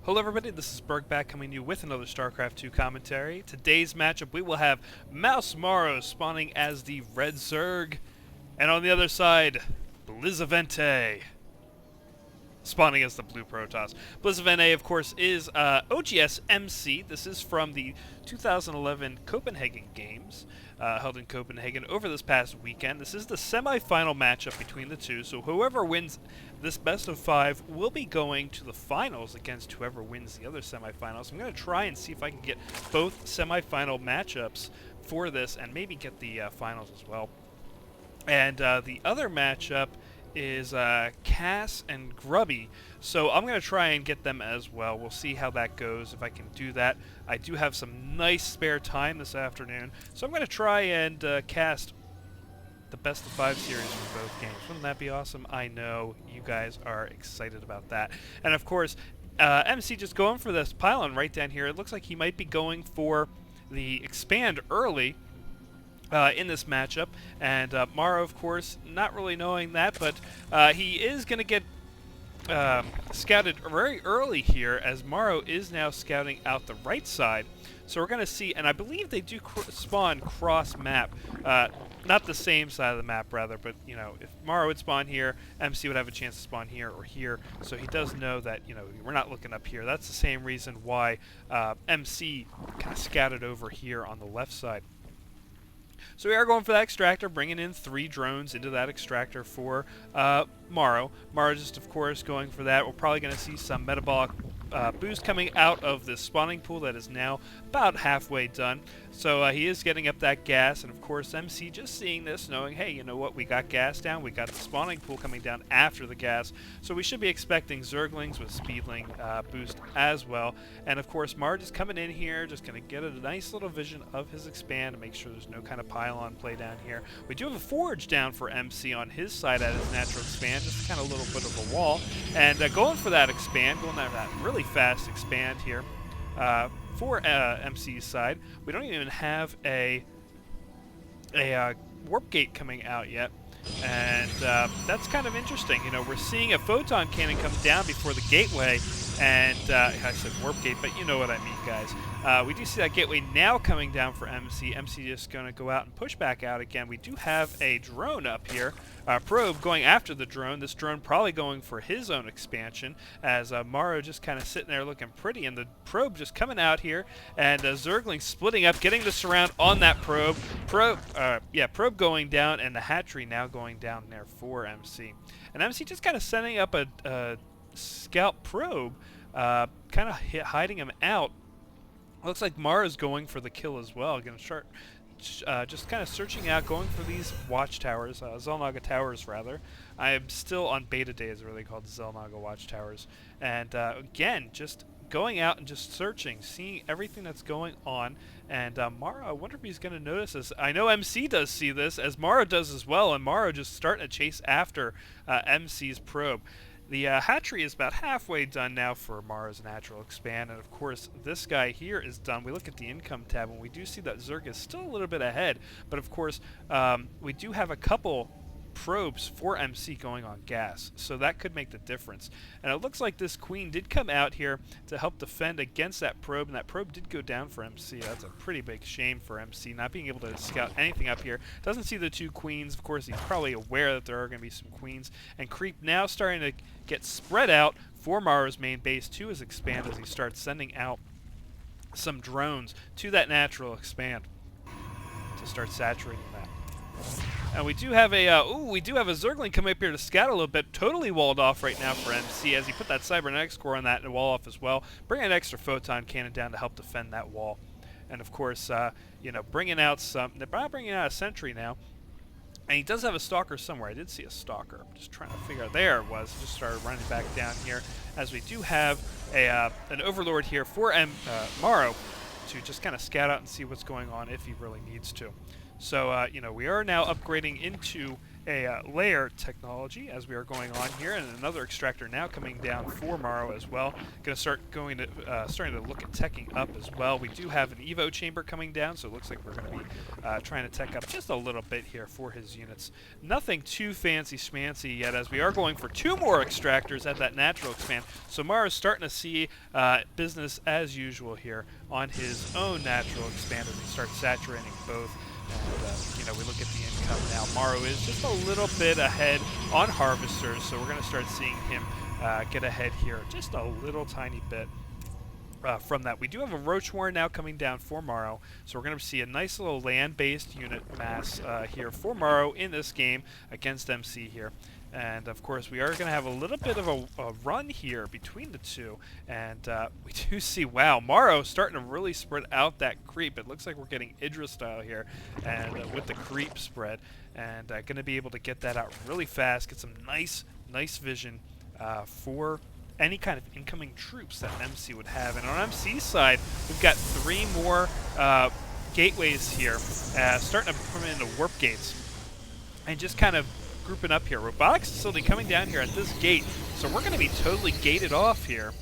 Hello everybody, this is Burgback coming to you with another Starcraft 2 commentary. Today's matchup we will have mouzMorroW spawning as the Red Zerg, and on the other side, ZvP spawning as the Blue Protoss. ZvP, of course, is oGsMC. This is from the 2011 Copenhagen Games, held in Copenhagen over this past weekend. This is the semi-final matchup between the two, so whoever wins this best of 5 will be going to the finals against whoever wins the other semi-finals. I'm going to try and see if I can get both semi-final matchups for this and maybe get the finals as well. And the other matchup is Cass and Grubby, so I'm going to try and get them as well. We'll see how that goes, if I can do that. I do have some nice spare time this afternoon, so I'm going to try and cast the best of 5 series for both games. Wouldn't that be awesome? I know you guys are excited about that. And of course, MC just going for this pylon right down here. It looks like he might be going for the expand early in this matchup, and mouzMorroW, of course, not really knowing that, but he is going to get scouted very early here, as mouzMorroW is now scouting out the right side. So we're going to see, and I believe they do spawn cross-map. Not the same side of the map, rather, but, you know, if mouzMorroW would spawn here, MC would have a chance to spawn here or here, so he does know that, you know, we're not looking up here. That's the same reason why MC kind of scouted over here on the left side. So we are going for that extractor, bringing in 3 drones into that extractor for mouzMorroW. mouzMorroW just, of course, going for that. We're probably going to see some metabolic boost coming out of this spawning pool that is now about halfway done. So he is getting up that gas, and of course MC just seeing this, knowing, hey, you know what, we got gas down, we got the spawning pool coming down after the gas, so we should be expecting Zerglings with Speedling boost as well. And of course mouzMorroW just coming in here, just going to get a nice little vision of his expand to make sure there's no kind of pylon play down here. We do have a forge down for MC on his side at his natural expand, just kind of a little bit of a wall, and going for that expand, going down that really fast expand here. For MC's side, we don't even have a warp gate coming out yet, and that's kind of interesting. You know, we're seeing a photon cannon come down before the gateway, and I said warp gate, but you know what I mean, guys. We do see that gateway now coming down for MC. MC just going to go out and push back out again. We do have a drone up here, probe going after the drone. This drone probably going for his own expansion, as mouzMorroW just kind of sitting there looking pretty, and the probe just coming out here, and Zergling splitting up, getting the surround on that probe. Probe going down, and the hatchery now going down there for MC. And MC just kind of setting up a scout probe, kind of hiding him out. Looks like mouzMorrow's going for the kill as well. Going to start just kind of searching out, going for these watchtowers, Xel'Naga towers rather. I am still on beta days, really called Xel'Naga watchtowers. And again, just going out and just searching, seeing everything that's going on. And mouzMorroW, I wonder if he's going to notice this. I know MC does see this, as mouzMorroW does as well, and mouzMorroW just starting to chase after MC's probe. The hatchery is about halfway done now for mouzMorrow's natural expand, and of course this guy here is done. We look at the income tab and we do see that Zerg is still a little bit ahead, but of course we do have a couple probes for MC going on gas, so that could make the difference. And it looks like this queen did come out here to help defend against that probe, and that probe did go down for MC. That's a pretty big shame for MC, not being able to scout anything up here. Doesn't see the 2 queens. Of course, he's probably aware that there are going to be some queens. And Creep now starting to get spread out for mouzMorrow's main base to his expand, as he starts sending out some drones to that natural expand to start saturating that. And we do have a Zergling come up here to scout a little bit, totally walled off right now for MC, as he put that cybernetics core on that and wall off as well, bringing an extra photon cannon down to help defend that wall. And of course, you know, bringing out they're probably bringing out a sentry now. And he does have a stalker somewhere. I did see a stalker. I'm just trying to figure out. There it was. Just started running back down here, as we do have an overlord here for mouzMorroW to just kind of scout out and see what's going on if he really needs to. So, you know, we are now upgrading into a layer technology as we are going on here, and another extractor now coming down for mouzMorroW as well. Going to start starting to look at teching up as well. We do have an Evo chamber coming down, so it looks like we're going to be trying to tech up just a little bit here for his units. Nothing too fancy schmancy yet, as we are going for 2 more extractors at that natural expand. So mouzMorrow's starting to see business as usual here on his own natural expand as he starts saturating both. And, you know, we look at the income now. mouzMorroW is just a little bit ahead on harvesters, so we're going to start seeing him get ahead here just a little tiny bit. From that, we do have a Roach War now coming down for mouzMorroW, so we're going to see a nice little land-based unit mass here for mouzMorroW in this game against MC here. And of course, we are going to have a little bit of a run here between the two, and we do see, wow, mouzMorroW starting to really spread out that creep. It looks like we're getting Idra style here, and with the creep spread, and going to be able to get that out really fast, get some nice vision for any kind of incoming troops that MC would have. And on MC's side, we've got 3 more gateways here, starting to come into warp gates, and just kind of grouping up here. Robotics facility coming down here at this gate, so we're going to be totally gated off here.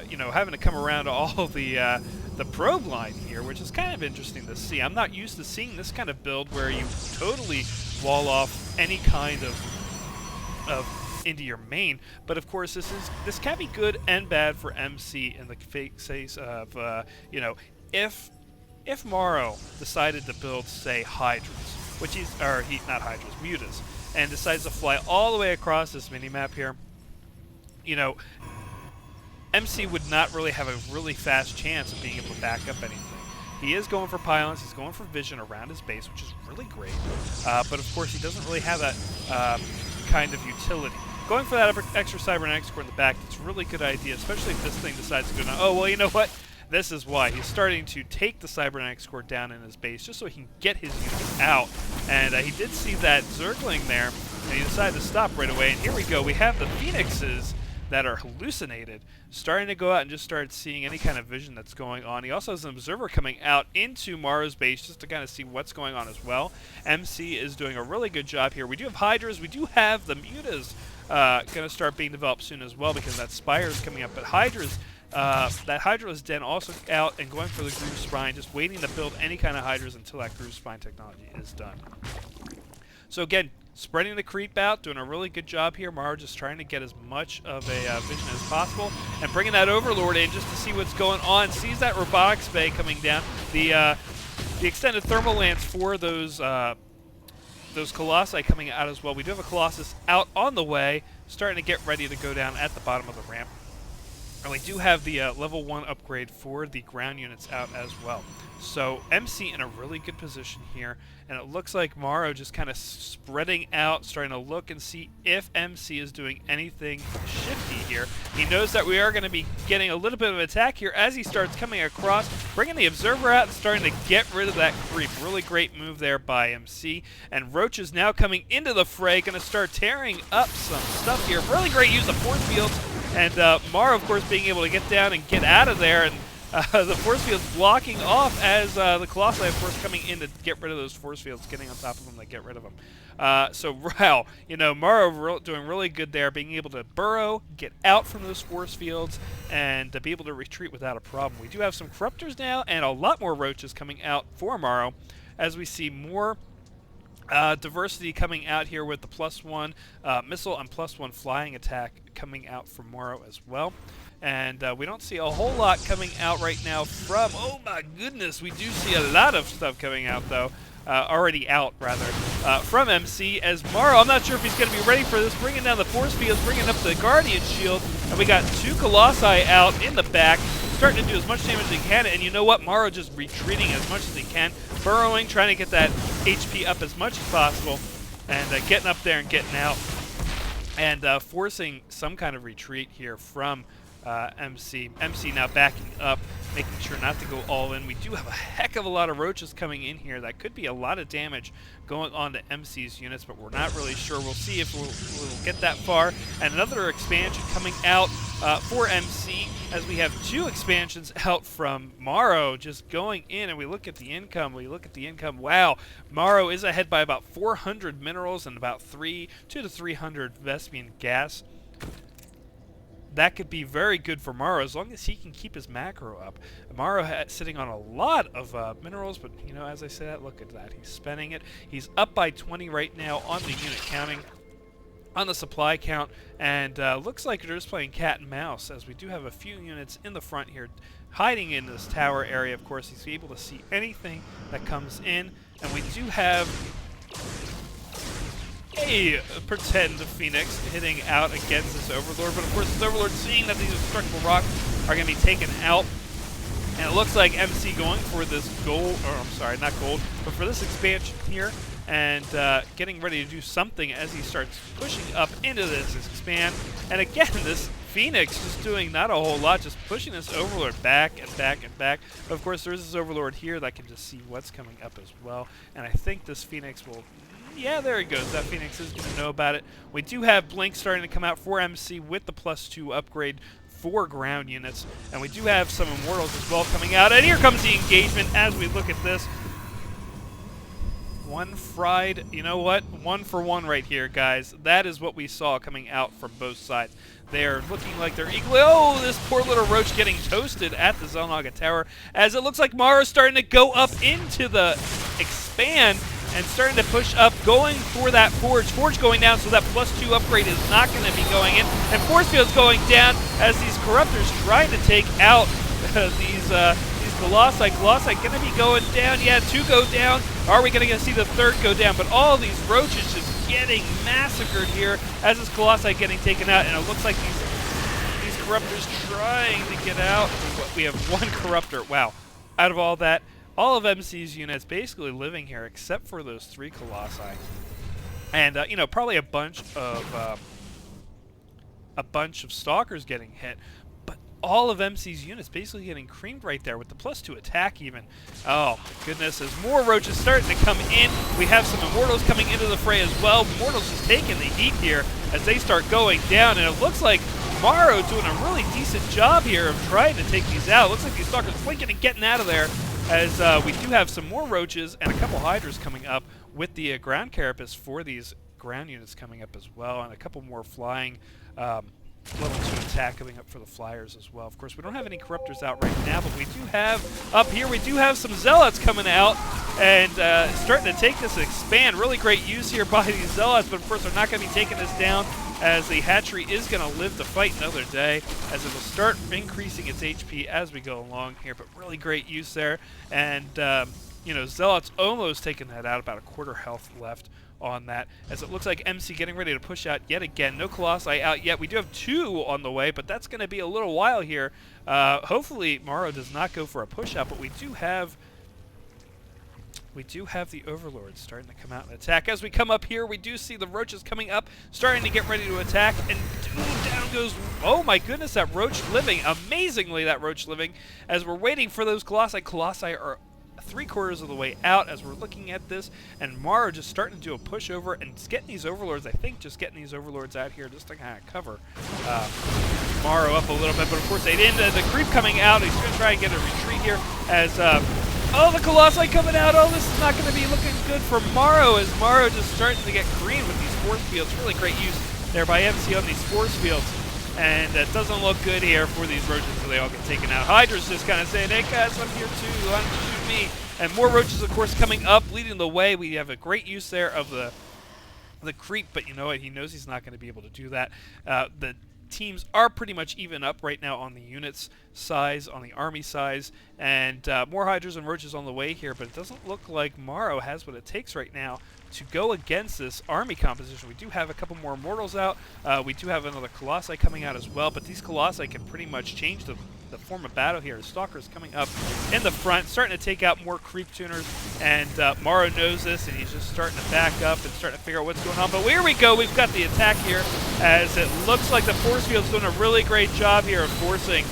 You know, having to come around to all the probe line here, which is kind of interesting to see. I'm not used to seeing this kind of build where you totally wall off any kind of into your main, but of course this can be good and bad for MC in the case of you know, if mouzMorroW decided to build, say, Hydras, which he's, or not Hydras, Mutas, and decides to fly all the way across this minimap here, you know, MC would not really have a really fast chance of being able to back up anything. He is going for pylons, he's going for vision around his base, which is really great, but of course he doesn't really have that kind of utility. Going for that extra cybernetics core in the back, it's a really good idea, especially if this thing decides to go down. Oh, well, you know what? This is why. He's starting to take the cybernetics core down in his base just so he can get his units out. And he did see that Zergling there, and he decided to stop right away. And here we go. We have the Phoenixes that are hallucinated starting to go out and just start seeing any kind of vision that's going on. He also has an observer coming out into mouzMorrow's base just to kind of see what's going on as well. MC is doing a really good job here. We do have Hydras. We do have the Mutas going to start being developed soon as well, because that Spire is coming up. But Hydras, that Hydra's den also out and going for the Groove Spine, just waiting to build any kind of Hydras until that Groove Spine technology is done. So again, spreading the creep out, doing a really good job here. mouzMorroW just trying to get as much of a vision as possible, and bringing that Overlord in just to see what's going on. Sees that Robotics Bay coming down. The extended thermal lance for those Colossi coming out as well. We do have a Colossus out on the way, starting to get ready to go down at the bottom of the ramp. And we do have the level 1 upgrade for the ground units out as well. So MC in a really good position here, and it looks like mouzMorroW just kind of spreading out, starting to look and see if MC is doing anything shifty here. He knows that we are going to be getting a little bit of attack here as he starts coming across, bringing the Observer out and starting to get rid of that creep. Really great move there by MC. And Roach is now coming into the fray, going to start tearing up some stuff here. Really great use of force fields, and mouzMorroW, of course, being able to get down and get out of there, and the force fields blocking off as the Colossi, of course, coming in to get rid of those force fields, getting on top of them to get rid of them. So, wow, you know, mouzMorroW doing really good there, being able to burrow, get out from those force fields, and to be able to retreat without a problem. We do have some Corruptors now, and a lot more Roaches coming out for mouzMorroW, as we see more diversity coming out here with the +1 missile and +1 flying attack coming out from mouzMorroW as well. And we don't see a whole lot coming out right now from, oh my goodness, we do see a lot of stuff coming out though, already out rather, from MC, as mouzMorroW, I'm not sure if he's going to be ready for this, bringing down the force fields, bringing up the Guardian Shield, and we got 2 Colossi out in the back, starting to do as much damage as he can, and you know what, mouzMorroW just retreating as much as he can, burrowing, trying to get that HP up as much as possible, and getting up there and getting out, and forcing some kind of retreat here from MC. MC now backing up, making sure not to go all in. We do have a heck of a lot of Roaches coming in here. That could be a lot of damage going on to MC's units, but we're not really sure. We'll see if we'll get that far. And another expansion coming out for MC, as we have 2 expansions out from mouzMorroW just going in, and we look at the income. Wow, mouzMorroW is ahead by about 400 minerals and about 2 to 300 Vespian gas. That could be very good for mouzMorroW as long as he can keep his macro up. mouzMorroW sitting on a lot of minerals, but you know, as I say that, look at that. He's spending it. He's up by 20 right now on the unit counting, on the supply count, and looks like they're just playing cat and mouse, as we do have a few units in the front here hiding in this tower area. Of course, he's able to see anything that comes in, and we do have a pretend Phoenix hitting out against this Overlord, but of course this Overlord, seeing that these destructible rocks are going to be taken out, and it looks like MC going for this gold, or I'm sorry, not gold, but for this expansion here, and getting ready to do something as he starts pushing up into this expand. And again, this Phoenix just doing not a whole lot, just pushing this Overlord back and back and back. But of course, there's this Overlord here that can just see what's coming up as well, and I think this Phoenix will... Yeah, there he goes. That Phoenix is going to know about it. We do have Blink starting to come out for MC with the +2 upgrade for ground units. And we do have some Immortals as well coming out. And here comes the engagement as we look at this. One fried, you know what? 1 for 1 right here, guys. That is what we saw coming out from both sides. They are looking like they're equally... Oh, this poor little Roach getting toasted at the Xel'Naga Tower, as it looks like mouzMorrow's starting to go up into the expand and starting to push up, going for that Forge. Forge going down, so that +2 upgrade is not going to be going in. And Force Field's going down as these Corruptors trying to take out these Colossi. Colossi going to be going down. Yeah, 2 go down. Are we going to see the 3rd go down? But all these Roaches just getting massacred here as this Colossi getting taken out. And it looks like these Corruptors trying to get out. We have 1 Corruptor. Wow. Out of all that, all of MC's units basically living here except for those 3 Colossi. And, you know, probably a bunch of Stalkers getting hit. But all of MC's units basically getting creamed right there with the +2 attack even. Oh, my goodness. As more Roaches starting to come in, we have some Immortals coming into the fray as well. Immortals just taking the heat here as they start going down. And it looks like mouzMorroW doing a really decent job here of trying to take these out. It looks like these Stalkers flinking and getting out of there, as we do have some more Roaches and a couple Hydras coming up with the ground carapace for these ground units coming up as well, and a couple more flying level 2 attack coming up for the Flyers as well. Of course, we don't have any Corruptors out right now, but we do have, up here, we do have some Zealots coming out and starting to take this expand. Really great use here by these Zealots, but of course they're not going to be taking this down, as the hatchery is going to live to fight another day, as it will start increasing its HP as we go along here. But really great use there, and you know, Zealots almost taking that out, about a quarter health left on that, as it looks like MC getting ready to push out yet again. No Colossi out yet. We do have 2 on the way, but that's going to be a little while here. Hopefully mouzMorroW does not go for a push out, but we do have the Overlords starting to come out and attack. As we come up here, we do see the Roaches coming up, starting to get ready to attack, and down goes, oh my goodness, that Roach living. Amazingly, that Roach living, as we're waiting for those Colossi. Colossi are 3/4 of the way out as we're looking at this, and mouzMorroW just starting to do a push over and just getting these Overlords. I think just getting these Overlords out here just to kind of cover mouzMorroW up a little bit, but of course they didn't. The creep coming out, he's going to try and get a retreat here as oh, the Colossi coming out. Oh, this is not going to be looking good for mouzMorroW, as mouzMorroW just starting to get creamed with these Force Fields. Really great use there by MC on these Force Fields. And that doesn't look good here for these Roaches, so they all get taken out. Hydra's just kind of saying, hey guys, I'm here too, why don't you shoot me? And more Roaches, of course, coming up, leading the way. We have a great use there of the creep, but you know what? He knows he's not going to be able to do that. The teams are pretty much even up right now on the units size, on the army size, and more Hydras and Roaches on the way here, but it doesn't look like mouzMorroW has what it takes right now to go against this army composition. We do have a couple more Immortals out. We do have another Colossi coming out as well, but these Colossi can pretty much change the form of battle here. Stalkers coming up in the front, starting to take out more creep tuners, and mouzMorroW knows this, and he's just starting to back up and starting to figure out what's going on. But here we go. We've got the attack here, as it looks like the Force Field's doing a really great job here of forcing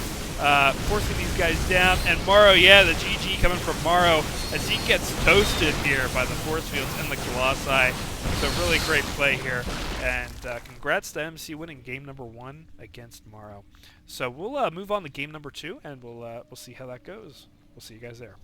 these guys down. And mouzMorroW, yeah, the GG coming from mouzMorroW as he gets toasted here by the Force Fields and the Colossi. So really great play here, and congrats to MC winning game number 1 against Morrow. So we'll move on to game number 2, and we'll see how that goes. We'll see you guys there.